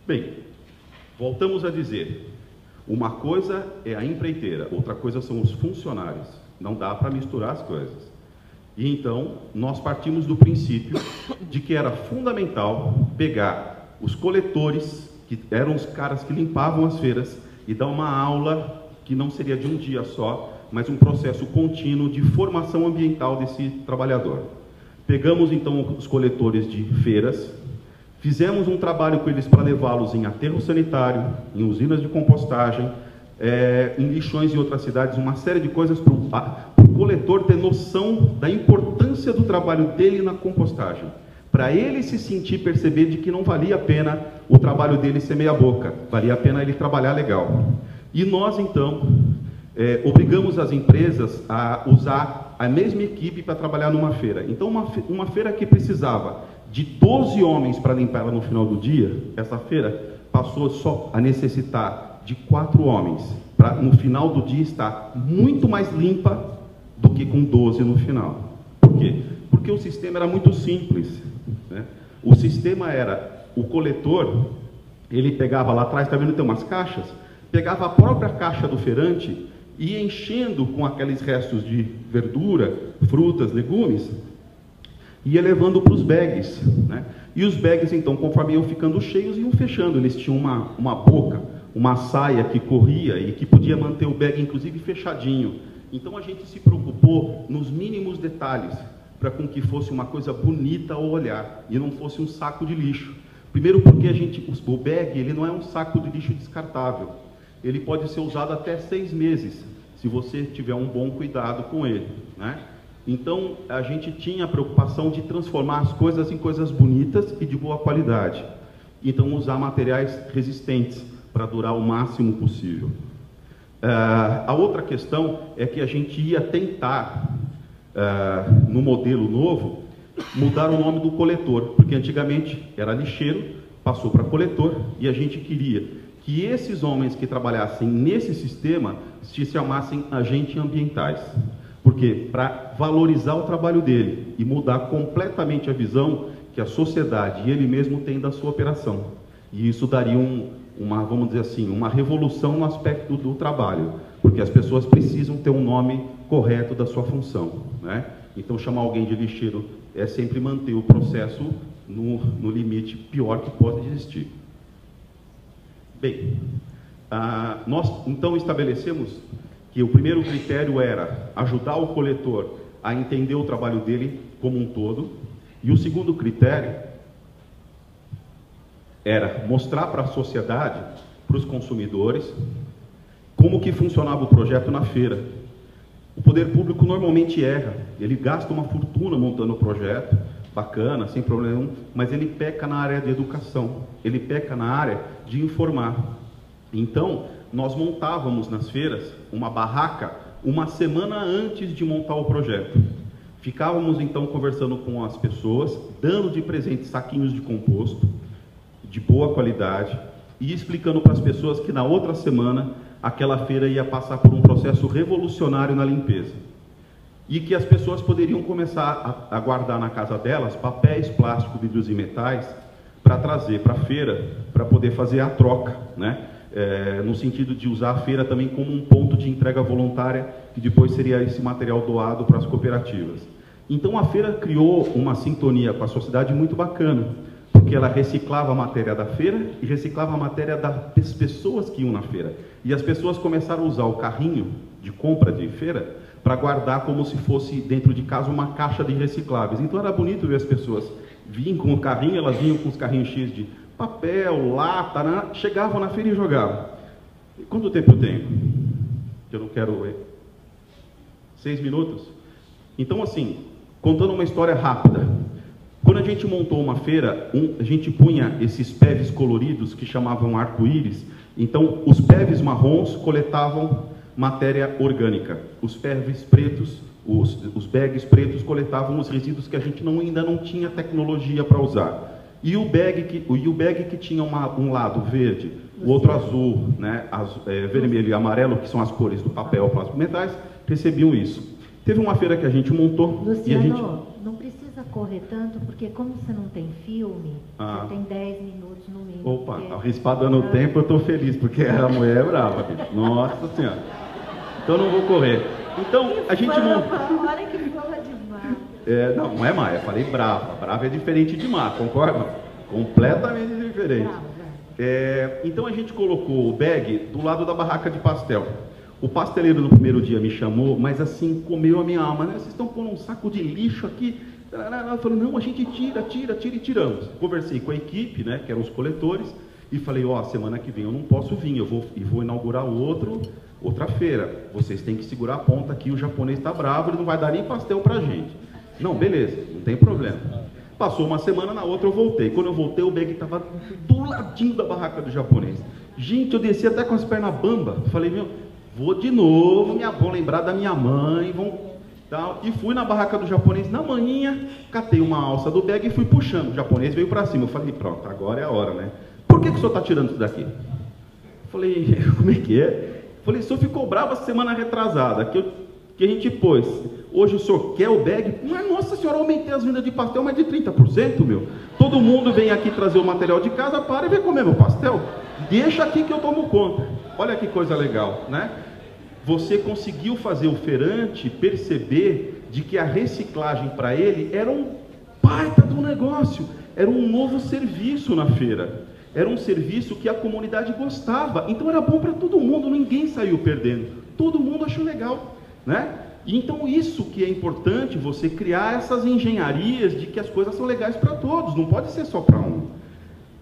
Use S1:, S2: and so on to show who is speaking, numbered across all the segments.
S1: Bem, voltamos a dizer, uma coisa é a empreiteira, outra coisa são os funcionários. Não dá para misturar as coisas. E então, nós partimos do princípio de que era fundamental pegar os coletores, que eram os caras que limpavam as feiras, e dar uma aula que não seria de um dia só, mas um processo contínuo de formação ambiental desse trabalhador. Pegamos então os coletores de feiras, fizemos um trabalho com eles para levá-los em aterro sanitário, em usinas de compostagem, em lixões em outras cidades, uma série de coisas para o coletor ter noção da importância do trabalho dele na compostagem, para ele se sentir, perceber de que não valia a pena o trabalho dele ser meia boca, valia a pena ele trabalhar legal. E nós então obrigamos as empresas a usar a mesma equipe para trabalhar numa feira. Então uma feira que precisava de 12 homens para limpar ela no final do dia, essa feira passou só a necessitar de 4 homens, para no final do dia estar muito mais limpa do que com 12 no final. Por quê? Porque o sistema era muito simples, né? O sistema era, o coletor, ele pegava lá atrás, está vendo, tem umas caixas, pegava a própria caixa do feirante e ia enchendo com aqueles restos de verdura, frutas, legumes, ia levando para os bags, né? E os bags, então, conforme iam ficando cheios, iam fechando. Eles tinham uma boca, uma saia que corria e que podia manter o bag, inclusive, fechadinho. Então, a gente se preocupou nos mínimos detalhes, para com que fosse uma coisa bonita ao olhar, e não fosse um saco de lixo. Primeiro porque o bag, ele não é um saco de lixo descartável. Ele pode ser usado até 6 meses, se você tiver um bom cuidado com ele, né? Então, a gente tinha a preocupação de transformar as coisas em coisas bonitas e de boa qualidade. Então, usar materiais resistentes para durar o máximo possível. A outra questão é que a gente ia tentar, no modelo novo, mudar o nome do coletor, porque antigamente era lixeiro, passou para coletor, e a gente queria que esses homens que trabalhassem nesse sistema se chamassem agentes ambientais. Porque para valorizar o trabalho dele e mudar completamente a visão que a sociedade e ele mesmo tem da sua operação. E isso daria vamos dizer assim, uma revolução no aspecto do trabalho, porque as pessoas precisam ter um nome correto da sua função, né? Então, chamar alguém de lixeiro é sempre manter o processo no limite pior que pode existir. Bem, nós então estabelecemos que o primeiro critério era ajudar o coletor a entender o trabalho dele como um todo, e o segundo critério era mostrar para a sociedade, para os consumidores, como que funcionava o projeto na feira. O poder público normalmente erra, ele gasta uma fortuna montando o projeto, bacana, sem problema nenhum, mas ele peca na área de educação, ele peca na área de informar. Então, nós montávamos nas feiras uma barraca uma semana antes de montar o projeto. Ficávamos então conversando com as pessoas, dando de presente saquinhos de composto, de boa qualidade, e explicando para as pessoas que na outra semana aquela feira ia passar por um processo revolucionário na limpeza. E que as pessoas poderiam começar a guardar na casa delas papéis, plásticos, vidros e metais para trazer para a feira, para poder fazer a troca, né? No sentido de usar a feira também como um ponto de entrega voluntária, que depois seria esse material doado para as cooperativas. Então a feira criou uma sintonia com a sociedade muito bacana, porque ela reciclava a matéria da feira e reciclava a matéria das pessoas que iam na feira. E as pessoas começaram a usar o carrinho de compra de feira para guardar como se fosse dentro de casa uma caixa de recicláveis. Então era bonito ver as pessoas vinham com o carrinho, elas vinham com os carrinhos cheios de papel, lata, chegavam na feira e jogavam. Quanto tempo eu tenho? Eu não quero... 6 minutos? Então, assim, contando uma história rápida. Quando a gente montou uma feira, a gente punha esses PEVs coloridos que chamavam arco-íris. Então, os PEVs marrons coletavam matéria orgânica. Os PEVs pretos, os bags pretos coletavam os resíduos que a gente ainda não tinha tecnologia para usar. E o bag que tinha um lado verde, o outro azul, né, vermelho e amarelo, que são as cores do papel, plástico, metais, recebiam isso. Teve uma feira que a gente montou...
S2: Luciano,
S1: e a gente...
S2: não precisa precisa correr tanto, porque como você não tem filme, você tem 10 minutos no mínimo.
S1: Opa,
S2: porque...
S1: a Rispa dando tempo, eu tô feliz, porque a mulher é brava, bicho. Nossa Senhora. Então eu não vou correr. Então, a gente monta...
S2: Olha que fama de má.
S1: Não é má, eu falei brava. Brava é diferente de má, concorda? Completamente diferente. Então a gente colocou o bag do lado da barraca de pastel. O pasteleiro no primeiro dia me chamou, mas assim, comeu a minha alma, né? Vocês estão pondo um saco de lixo aqui. Eu falei, não, a gente tira e tiramos. Conversei com a equipe, né, que eram os coletores, e falei, semana que vem eu não posso vir, eu vou inaugurar outra feira. Vocês têm que segurar a ponta aqui, o japonês está bravo, ele não vai dar nem pastel pra gente. Não, beleza, não tem problema. Passou uma semana, na outra eu voltei. Quando eu voltei, o bag estava do ladinho da barraca do japonês. Gente, eu desci até com as pernas bamba. Falei, vou de novo, vou lembrar da minha mãe, e fui na barraca do japonês na manhinha, catei uma alça do bag e fui puxando. O japonês veio para cima. Eu falei, pronto, agora é a hora, né? Por que o senhor está tirando isso daqui? Eu falei, como é que é? Eu falei, o senhor ficou bravo a semana retrasada, que a gente pôs. Hoje o senhor quer o bag? Mas, nossa senhora, eu aumentei as vendas de pastel mais de 30%, meu. Todo mundo vem aqui trazer o material de casa, para e vem comer meu pastel. Deixa aqui que eu tomo conta. Olha que coisa legal, né? Você conseguiu fazer o feirante perceber de que a reciclagem para ele era um baita do negócio, era um novo serviço na feira, era um serviço que a comunidade gostava, então era bom para todo mundo, ninguém saiu perdendo, todo mundo achou legal, né? E então isso que é importante, você criar essas engenharias de que as coisas são legais para todos, não pode ser só para um.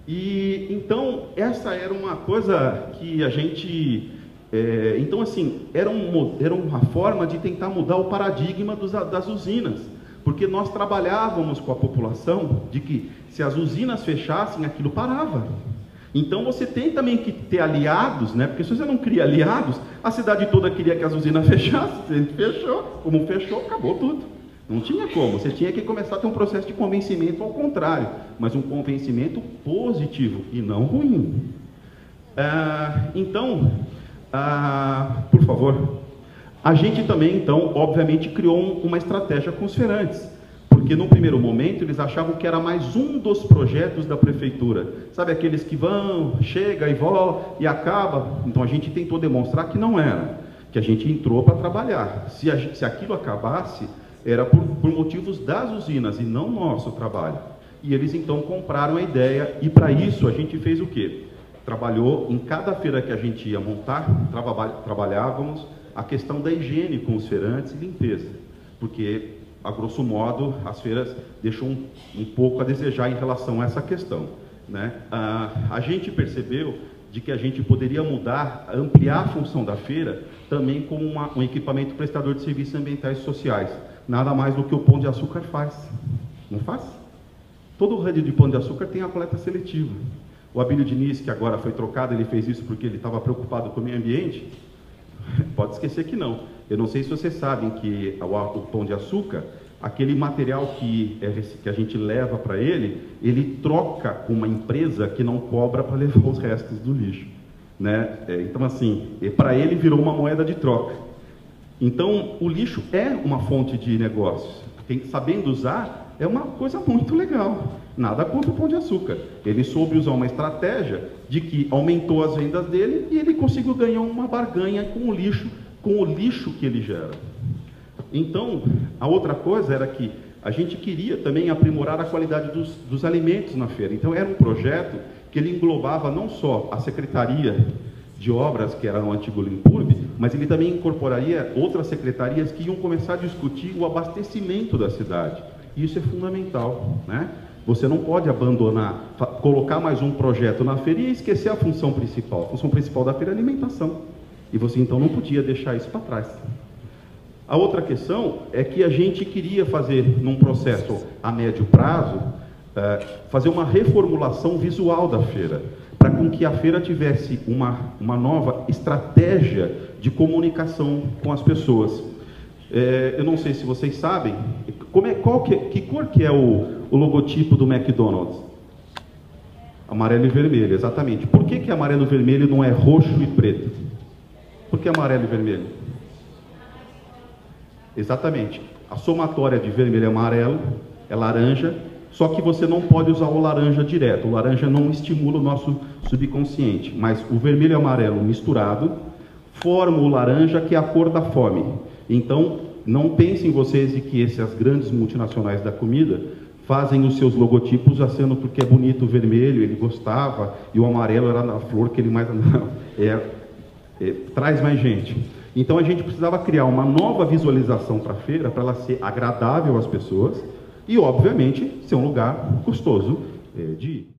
S1: E então essa era uma coisa que a gente... então assim, era uma forma de tentar mudar o paradigma das usinas, porque nós trabalhávamos com a população de que se as usinas fechassem, aquilo parava. Então você tem também que ter aliados, né? Porque se você não cria aliados, a cidade toda queria que as usinas fechassem, a gente fechou, como fechou, acabou tudo. Não tinha como, você tinha que começar a ter um processo de convencimento ao contrário, mas um convencimento positivo e não ruim. Por favor, a gente também, então, obviamente, criou uma estratégia com os feirantes, porque no primeiro momento eles achavam que era mais um dos projetos da prefeitura, sabe, aqueles que vão, chega e volta e acaba. Então a gente tentou demonstrar que não era, que a gente entrou para trabalhar. Se aquilo acabasse, era por motivos das usinas e não nosso trabalho. E eles então compraram a ideia, e para isso a gente fez o quê? Trabalhou em cada feira que a gente ia montar, trabalhávamos a questão da higiene com os feirantes e limpeza, porque, a grosso modo, as feiras deixam um pouco a desejar em relação a essa questão, né? A gente percebeu de que a gente poderia mudar, ampliar a função da feira também como um equipamento prestador de serviços ambientais e sociais, nada mais do que o Pão de Açúcar faz, não faz? Todo o rede de Pão de Açúcar tem a coleta seletiva. O Abílio Diniz, que agora foi trocado, ele fez isso porque ele estava preocupado com o meio ambiente? Pode esquecer que não. Eu não sei se vocês sabem que o Pão de Açúcar, aquele material que a gente leva para ele troca com uma empresa que não cobra para levar os restos do lixo, né? Então, assim, para ele virou uma moeda de troca. Então, o lixo é uma fonte de negócios. Sabendo usar, é uma coisa muito legal. Nada contra o Pão de Açúcar. Ele soube usar uma estratégia de que aumentou as vendas dele e ele conseguiu ganhar uma barganha com o lixo que ele gera. Então, a outra coisa era que a gente queria também aprimorar a qualidade dos alimentos na feira. Então, era um projeto que ele englobava não só a Secretaria de Obras, que era o antigo Limpurb, mas ele também incorporaria outras secretarias que iam começar a discutir o abastecimento da cidade. Isso é fundamental, né? Você não pode abandonar, colocar mais um projeto na feira e esquecer a função principal. A função principal da feira é a alimentação. E você então não podia deixar isso para trás. A outra questão é que a gente queria fazer, num processo a médio prazo, fazer uma reformulação visual da feira, para com que a feira tivesse uma nova estratégia de comunicação com as pessoas. Eu não sei se vocês sabem, que cor que é o logotipo do McDonald's? Amarelo e vermelho, exatamente. Por que amarelo e vermelho não é roxo e preto? Por que amarelo e vermelho? Exatamente. A somatória de vermelho e amarelo é laranja, só que você não pode usar o laranja direto. O laranja não estimula o nosso subconsciente, mas o vermelho e o amarelo misturado formam o laranja, que é a cor da fome. Então, não pensem vocês de que essas grandes multinacionais da comida fazem os seus logotipos achando porque é bonito o vermelho, ele gostava, e o amarelo era a flor que ele mais... Não, traz mais gente. Então a gente precisava criar uma nova visualização para a feira, para ela ser agradável às pessoas e, obviamente, ser um lugar gostoso de ir.